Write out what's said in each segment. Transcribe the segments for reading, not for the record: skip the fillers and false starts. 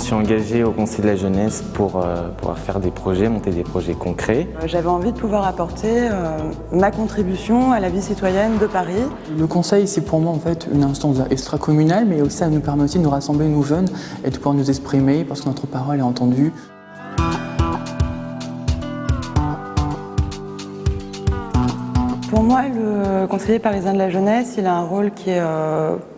suis engagé au Conseil de la jeunesse pour pouvoir faire des projets, monter des projets concrets. J'avais envie de pouvoir apporter ma contribution à la vie citoyenne de Paris. Le Conseil, c'est pour moi en fait une instance extra-communale, mais aussi ça nous permet aussi de nous rassembler, nous jeunes, et de pouvoir nous exprimer parce que notre parole est entendue. Pour moi, le conseiller parisien de la jeunesse, il a un rôle qui est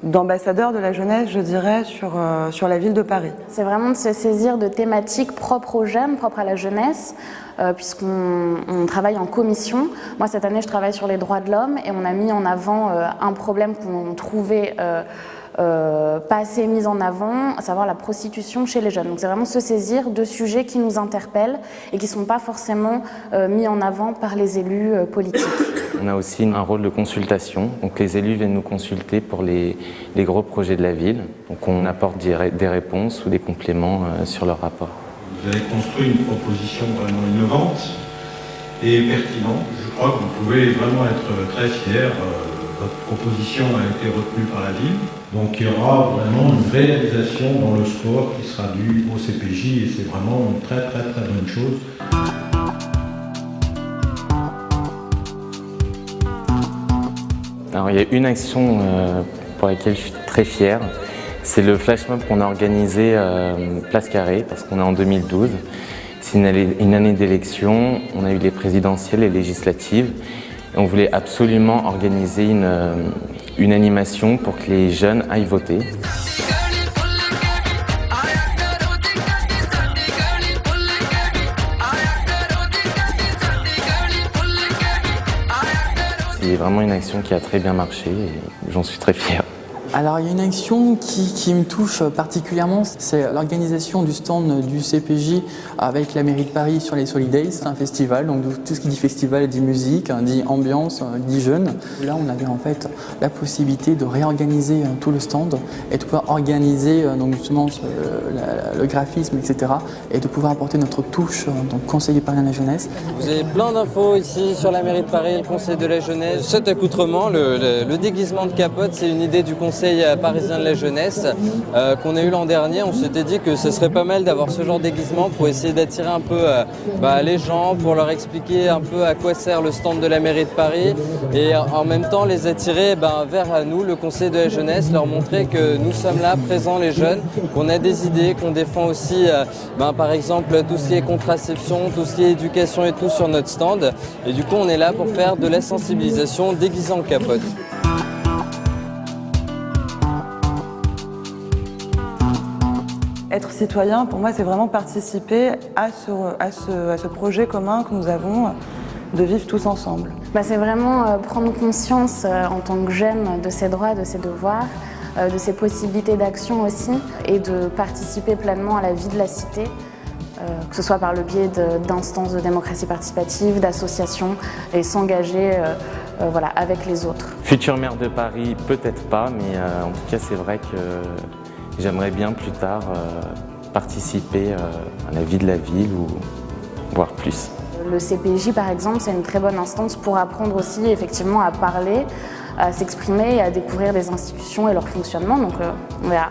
d'ambassadeur de la jeunesse, je dirais, sur la ville de Paris. C'est vraiment de se saisir de thématiques propres aux jeunes, propres à la jeunesse, puisqu'on travaille en commission. Moi, cette année, je travaille sur les droits de l'homme et on a mis en avant un problème qu'on trouvait pas assez mis en avant, à savoir la prostitution chez les jeunes. Donc c'est vraiment se saisir de sujets qui nous interpellent et qui ne sont pas forcément mis en avant par les élus politiques. On a aussi un rôle de consultation, donc les élus viennent nous consulter pour les gros projets de la ville. Donc on apporte des réponses ou des compléments sur leur rapport. Vous avez construit une proposition vraiment innovante et pertinente. Je crois que vous pouvez vraiment être très fiers. Votre proposition a été retenue par la ville. Donc il y aura vraiment une réalisation dans le sport qui sera due au CPJ et c'est vraiment une très bonne chose. Alors il y a une action pour laquelle je suis très fier, c'est le flash mob qu'on a organisé Place Carrée, parce qu'on est en 2012. C'est une année d'élection, on a eu les présidentielles et législatives. Et on voulait absolument organiser une animation pour que les jeunes aillent voter. C'est vraiment une action qui a très bien marché et j'en suis très fier. Alors il y a une action qui me touche particulièrement, c'est l'organisation du stand du CPJ avec la mairie de Paris sur les Solidays. C'est un festival, donc tout ce qui dit festival dit musique, dit ambiance, dit jeunes. Là on avait en fait la possibilité de réorganiser tout le stand et de pouvoir organiser donc justement le graphisme, etc. et de pouvoir apporter notre touche donc conseiller parisien de la jeunesse. Vous avez plein d'infos ici sur la mairie de Paris, le conseil de la jeunesse. Cet accoutrement, le déguisement de capote, c'est une idée du conseil parisien de la jeunesse qu'on a eu l'an dernier. On s'était dit que ce serait pas mal d'avoir ce genre de déguisement pour essayer d'attirer un peu les gens, pour leur expliquer un peu à quoi sert le stand de la mairie de Paris et en même temps les attirer vers nous, le conseil de la jeunesse, leur montrer que nous sommes là, présents les jeunes, qu'on a des idées, qu'on défend aussi par exemple tout ce qui est contraception, tout ce qui est éducation et tout sur notre stand. Et du coup on est là pour faire de la sensibilisation déguisée en capote. Être citoyen, pour moi, c'est vraiment participer à ce projet commun que nous avons de vivre tous ensemble. C'est vraiment prendre conscience en tant que jeune de ses droits, de ses devoirs, de ses possibilités d'action aussi et de participer pleinement à la vie de la cité, que ce soit par le biais d'instances de démocratie participative, d'associations et s'engager avec les autres. Future maire de Paris, peut-être pas, mais en tout cas c'est vrai que j'aimerais bien plus tard participer à la vie de la ville ou voire plus. Le CPJ par exemple, c'est une très bonne instance pour apprendre aussi effectivement à parler, à s'exprimer et à découvrir des institutions et leur fonctionnement. Donc on verra.